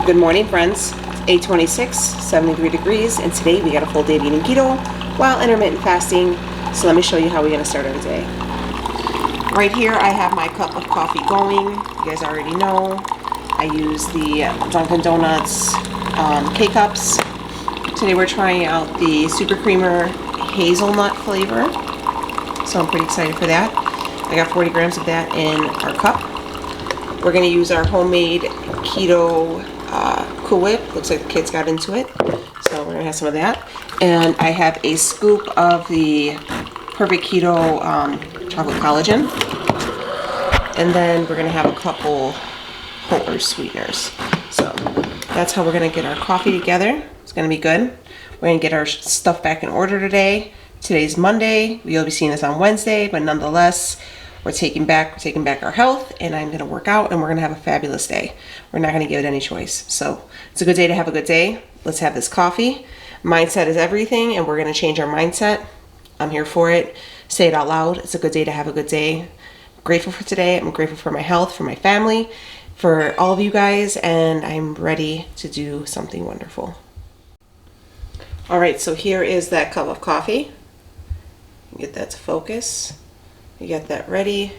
Good morning, friends. It's 8:26, 73 degrees, and today we got a full day of eating keto while intermittent fasting. So let me show you how we're going to start our day. Right here I have my cup of coffee going. You guys already know I use the Dunkin' Donuts K-Cups. Today we're trying out the Super Creamer hazelnut flavor, so I'm pretty excited for that. I got 40 grams of that in our cup. We're going to use our homemade keto Cool Whip. Looks like the kids got into it, so we're going to have some of that. And I have a scoop of the Perfect Keto chocolate collagen. And then we're going to have a couple whole earth sweeteners. So that's how we're going to get our coffee together. It's going to be good. We're going to get our stuff back in order today. Today's Monday. You'll be seeing this on Wednesday, but nonetheless, we're taking back our health, and I'm going to work out, and we're going to have a fabulous day. We're not going to give it any choice. So it's a good day to have a good day. Let's have this coffee. Mindset is everything, and we're going to change our mindset. I'm here for it. Say it out loud. It's a good day to have a good day. I'm grateful for today. I'm grateful for my health, for my family, for all of you guys, and I'm ready to do something wonderful. All right, so here is that cup of coffee. Get that to focus. You got that ready.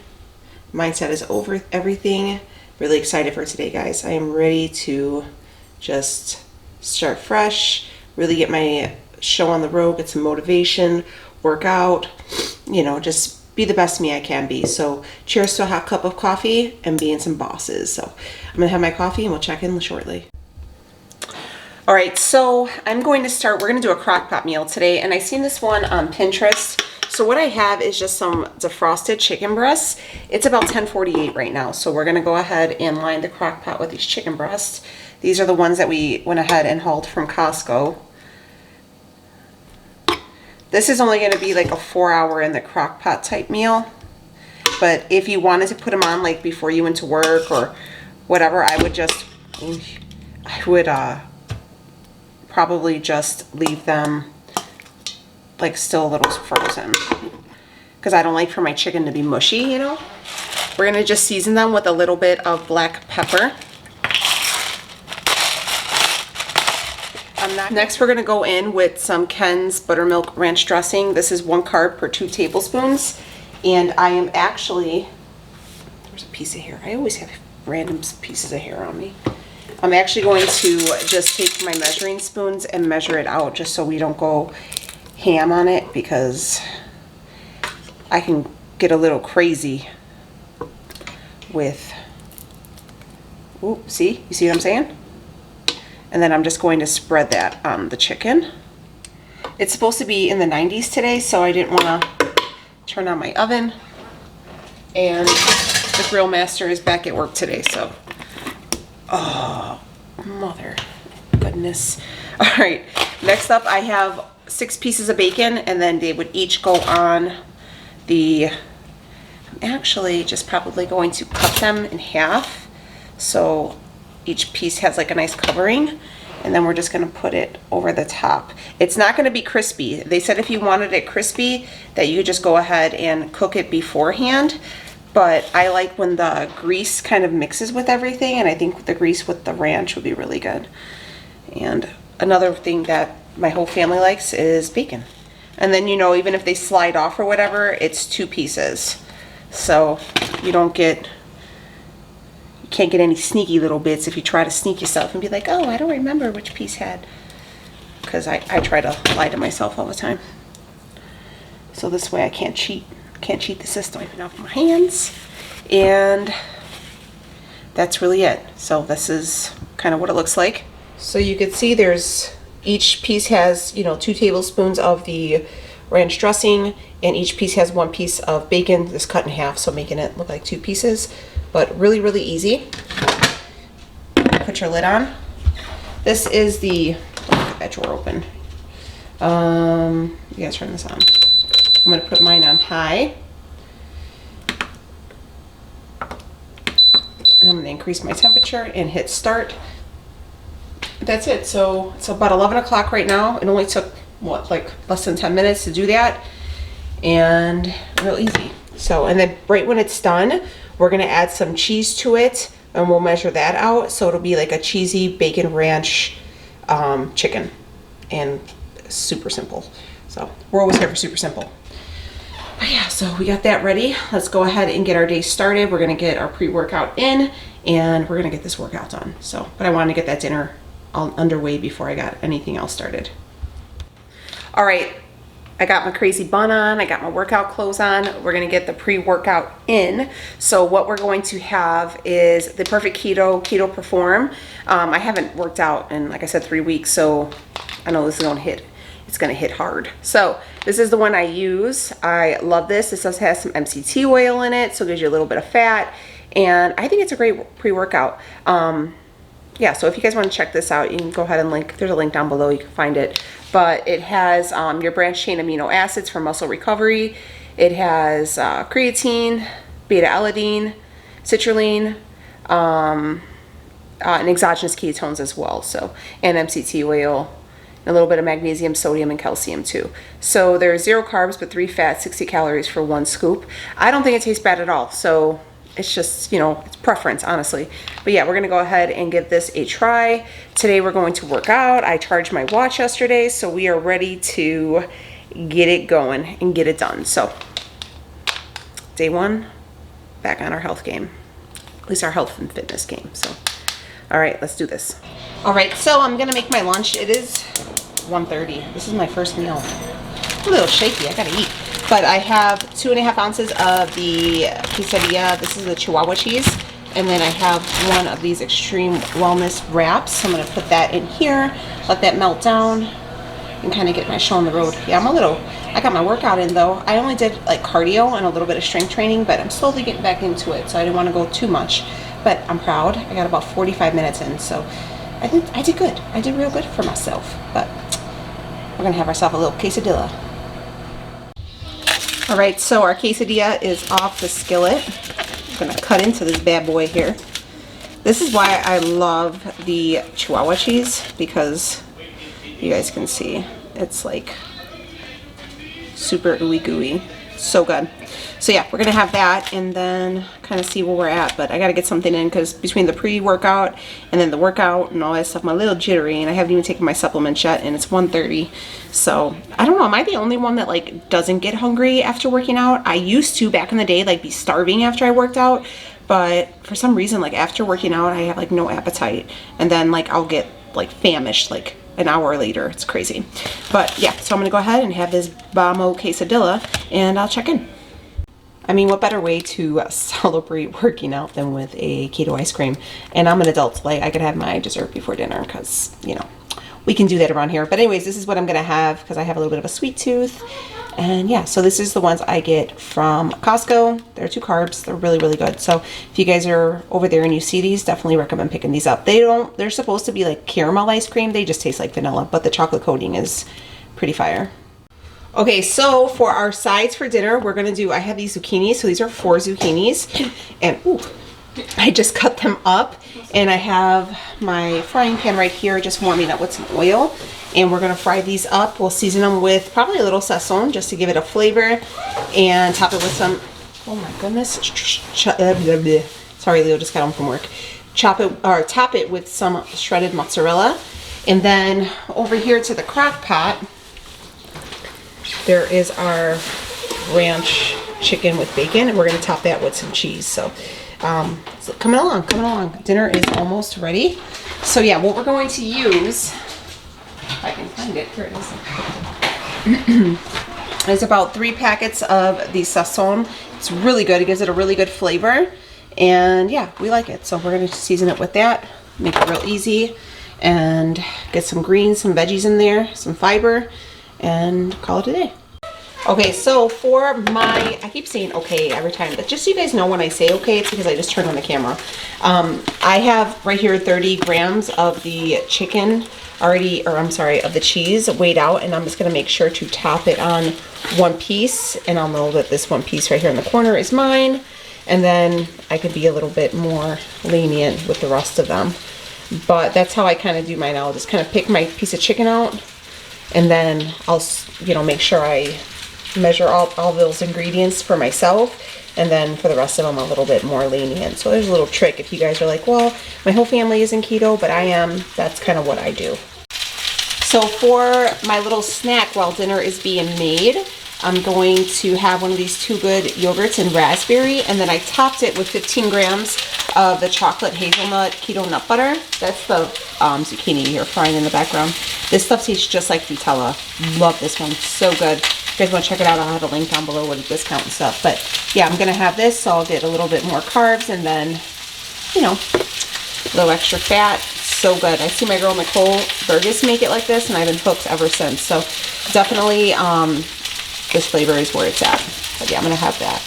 Mindset is over everything. Really excited for today, guys. I am ready to just start fresh, really get my show on the road, get some motivation, work out, you know, just be the best me I can be. So cheers to a hot cup of coffee and being some bosses. So I'm gonna have my coffee and we'll check in shortly. All right, so I'm going to start, we're gonna do a Crockpot meal today, and I seen this one on Pinterest. So what I have is just some defrosted chicken breasts. It's about 10:48 right now, so we're gonna go ahead and line the Crockpot with these chicken breasts. These are the ones that we went ahead and hauled from Costco. This is only gonna be like a 4-hour in the Crockpot type meal, but if you wanted to put them on like before you went to work or whatever, I would probably just leave them like still a little frozen, because I don't like for my chicken to be mushy, you know. We're gonna just season them with a little bit of black pepper. Next we're gonna go in with some Ken's buttermilk ranch dressing. This is 1 carb per 2 tablespoons, and I am actually, there's a piece of hair. I always have random pieces of hair on me. I'm actually going to just take my measuring spoons and measure it out, just so we don't go ham on it, because I can get a little crazy with, ooh, see? You see what I'm saying? And then I'm just going to spread that on the chicken. It's supposed to be in the 90s today, so I didn't want to turn on my oven. And the grill master is back at work today, so, oh, mother goodness. All right, next up I have 6 pieces of bacon, and then they would each go on the, I'm actually just probably going to cut them in half so each piece has like a nice covering, and then we're just going to put it over the top. It's not going to be crispy. They said if you wanted it crispy that you could just go ahead and cook it beforehand, but I like when the grease kind of mixes with everything, and I think the grease with the ranch would be really good. And another thing that my whole family likes is bacon. And then, you know, even if they slide off or whatever, it's 2 pieces. So you can't get any sneaky little bits if you try to sneak yourself and be like, oh, I don't remember which piece had. Because I try to lie to myself all the time. So this way I can't cheat the system. Wiping off my hands. And that's really it. So this is kind of what it looks like. So you can see each piece has, you know, 2 tablespoons of the ranch dressing, and each piece has 1 piece of bacon just cut in half, so making it look like 2 pieces. But really, really easy. Put your lid on. This is the, get that drawer open. You guys turn this on. I'm gonna put mine on high. And I'm gonna increase my temperature and hit start. That's it. So it's about 11 o'clock right now. It only took, what, like less than 10 minutes to do that. And real easy. So, and then right when it's done, we're gonna add some cheese to it, and we'll measure that out. So it'll be like a cheesy bacon ranch chicken, and super simple. So we're always here for super simple. But yeah, so we got that ready. Let's go ahead and get our day started. We're gonna get our pre-workout in, and we're gonna get this workout done. So, but I wanted to get that dinner all underway before I got anything else started. All right, I got my crazy bun on, I got my workout clothes on. We're gonna get the pre-workout in. So what we're going to have is the Perfect Keto Perform. I haven't worked out in, like I said, 3 weeks, so I know this is gonna hit. It's gonna hit hard. So this is the one I use. I love this. This does have some MCT oil in it, so it gives you a little bit of fat, and I think it's a great pre-workout. Yeah, so if you guys want to check this out, you can go ahead and link. There's a link down below. You can find it. But it has your branched chain amino acids for muscle recovery. It has creatine, beta-alanine, citrulline, and exogenous ketones as well. So, and MCT oil, a little bit of magnesium, sodium, and calcium too. So there's 0 carbs, but 3 fats, 60 calories for 1 scoop. I don't think it tastes bad at all. So it's just, you know, it's preference, honestly. But yeah, we're gonna go ahead and give this a try. Today we're going to work out. I charged my watch yesterday, so we are ready to get it going and get it done. So day 1, back on our health game, at least our health and fitness game. So, all right, let's do this. All right, so I'm gonna make my lunch. It is 1:30. This is my first meal. I'm a little shaky, I gotta eat. But I have 2.5 ounces of the quesadilla. This is the Chihuahua cheese. And then I have 1 of these Extreme Wellness wraps. So I'm gonna put that in here, let that melt down, and kind of get my show on the road. Yeah, I got my workout in though. I only did like cardio and a little bit of strength training, but I'm slowly getting back into it. So I didn't want to go too much, but I'm proud. I got about 45 minutes in, so I think I did good. I did real good for myself. But we're gonna have ourselves a little quesadilla. All right, so our quesadilla is off the skillet. I'm gonna cut into this bad boy here. This is why I love the Chihuahua cheese, because you guys can see it's like super ooey gooey, so good. So yeah, we're gonna have that and then kind of see where we're at. But I gotta get something in, because between the pre-workout and then the workout and all that stuff, I'm a little jittery, and I haven't even taken my supplements yet, and it's 1:30. So I don't know, am I the only one that like doesn't get hungry after working out? I used to back in the day like be starving after I worked out, but for some reason like after working out I have like no appetite, and then like I'll get like famished like an hour later. It's crazy. But yeah, so I'm gonna go ahead and have this Bamo quesadilla, and I'll check in. I mean, what better way to celebrate working out than with a keto ice cream? And I'm an adult, like I could have my dessert before dinner, because, you know, we can do that around here. But anyways, this is what I'm gonna have, because I have a little bit of a sweet tooth. And yeah, so this is the ones I get from Costco. They're 2 carbs. They're really, really good. So if you guys are over there and you see these, definitely recommend picking these up. They're supposed to be like caramel ice cream. They just taste like vanilla, but the chocolate coating is pretty fire. Okay, so for our sides for dinner, we're gonna do, I have these zucchinis. So these are 4 zucchinis, and ooh, I just cut them up, and I have my frying pan right here just warming up with some oil, and we're gonna fry these up. We'll season them with probably a little sazon just to give it a flavor, and top it with some, oh my goodness, sorry, Leo just got home from work. Top it with some shredded mozzarella, and then over here to the crock pot, there is our ranch chicken with bacon, and we're gonna top that with some cheese. So coming along. Dinner is almost ready. So yeah, what we're going to use, if I can find it, here it is. There's about 3 packets of the sazon. It's really good. It gives it a really good flavor, and yeah, we like it. So we're gonna season it with that, make it real easy, and get some greens, some veggies in there, some fiber, and call it a day. Okay, so for my, I keep saying okay every time, but just so you guys know when I say okay, it's because I just turned on the camera. I have right here 30 grams of the chicken already, or I'm sorry, of the cheese weighed out, and I'm just gonna make sure to top it on 1 piece, and I'll know that this 1 piece right here in the corner is mine, and then I could be a little bit more lenient with the rest of them. But that's how I kind of do mine. I'll just kind of pick my piece of chicken out, and then I'll, you know, make sure I measure all those ingredients for myself, And then for the rest of them, a little bit more lenient. So there's a little trick if you guys are like, well, my whole family isn't keto, but I am. That's kind of what I do. So for my little snack while dinner is being made, I'm going to have one of these Too Good yogurts and raspberry, and then I topped it with 15 grams of the chocolate hazelnut keto nut butter. That's the zucchini you're frying in the background. This stuff tastes just like Nutella. Love this one, so good. If you guys want to check it out, I'll have a link down below with a discount and stuff. But yeah, I'm gonna have this, so I'll get a little bit more carbs and then, you know, a little extra fat. So good. I see my girl Nicole Burgess make it like this, and I've been hooked ever since. So definitely, this flavor is where it's at. But yeah, I'm gonna have that.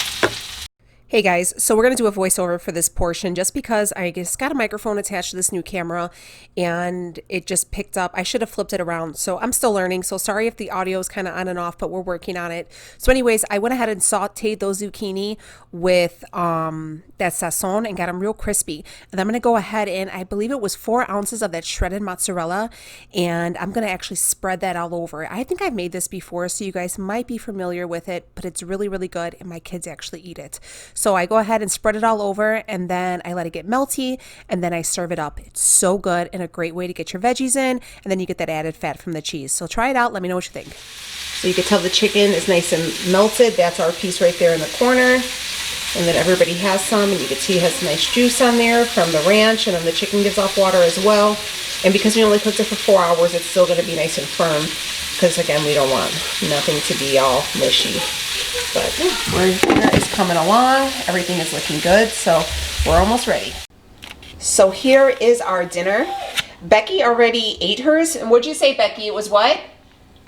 Hey guys, so we're going to do a voiceover for this portion just because I just got a microphone attached to this new camera and it just picked up. I should have flipped it around. So I'm still learning. So sorry if the audio is kind of on and off, but we're working on it. So anyways, I went ahead and sauteed those zucchini with that sazon and got them real crispy. And I'm going to go ahead and I believe it was 4 ounces of that shredded mozzarella. And I'm going to actually spread that all over. I think I've made this before, so you guys might be familiar with it, but it's really, really good. And my kids actually eat it. So I go ahead and spread it all over and then I let it get melty and then I serve it up. It's so good and a great way to get your veggies in, and then you get that added fat from the cheese. So try it out. Let me know what you think. So you can tell the chicken is nice and melted. That's our piece right there in the corner. And then everybody has some, and you can see it has nice juice on there from the ranch, and then the chicken gives off water as well. And because we only cooked it for 4 hours, it's still going to be nice and firm because again, we don't want nothing to be all mushy. But yeah, our dinner is coming along. Everything is looking good, so we're almost ready. So here is our dinner. Becky already ate hers. And what'd you say, Becky? It was what?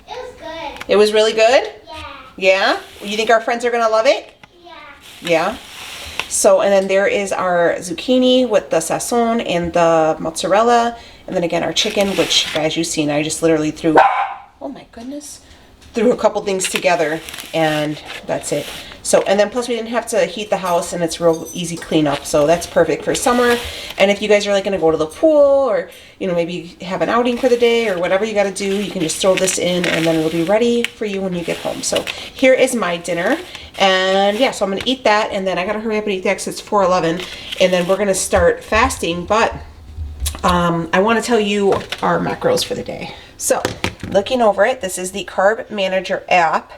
It was good. It was really good? Yeah. Yeah? You think our friends are gonna love it? Yeah. Yeah? So, and then there is our zucchini with the sazon and the mozzarella. And then again, our chicken, which, guys, you've seen, I just literally threw, oh my goodness, threw a couple things together, and that's it. So, and then plus we didn't have to heat the house, and it's real easy cleanup, so that's perfect for summer. And if you guys are like gonna go to the pool, or you know, maybe have an outing for the day, or whatever you gotta do, you can just throw this in and then it'll be ready for you when you get home. So here is my dinner, and yeah, so I'm gonna eat that, and then I gotta hurry up and eat that because it's 4:11, and then we're gonna start fasting. But I want to tell you our macros for the day. So looking over it, this is the Carb Manager app.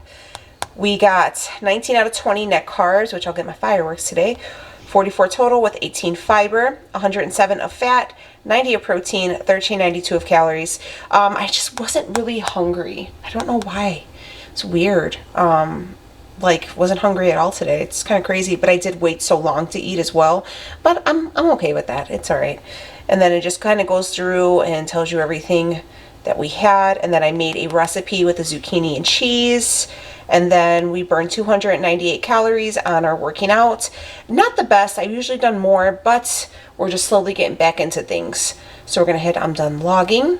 We got 19 out of 20 net carbs, which I'll get my fireworks today, 44 total with 18 fiber, 107 of fat, 90 of protein, 1392 of calories. I just wasn't really hungry. I don't know why. It's weird. Like wasn't hungry at all today. It's kind of crazy, but I did wait so long to eat as well. But I'm okay with that. It's all right. And then it just kind of goes through and tells you everything that we had. And then I made a recipe with the zucchini and cheese. And then we burned 298 calories on our working out. Not the best. I've usually done more, but we're just slowly getting back into things. So we're going to hit I'm done logging.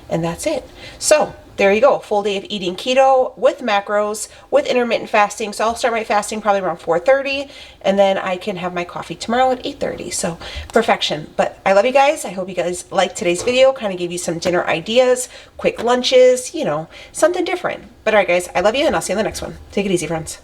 And that's it. So there you go. Full day of eating keto with macros, with intermittent fasting. So I'll start my fasting probably around 4:30, and then I can have my coffee tomorrow at 8:30. So perfection. But I love you guys. I hope you guys liked today's video. Kind of gave you some dinner ideas, quick lunches, you know, something different. But all right, guys, I love you, and I'll see you in the next one. Take it easy, friends.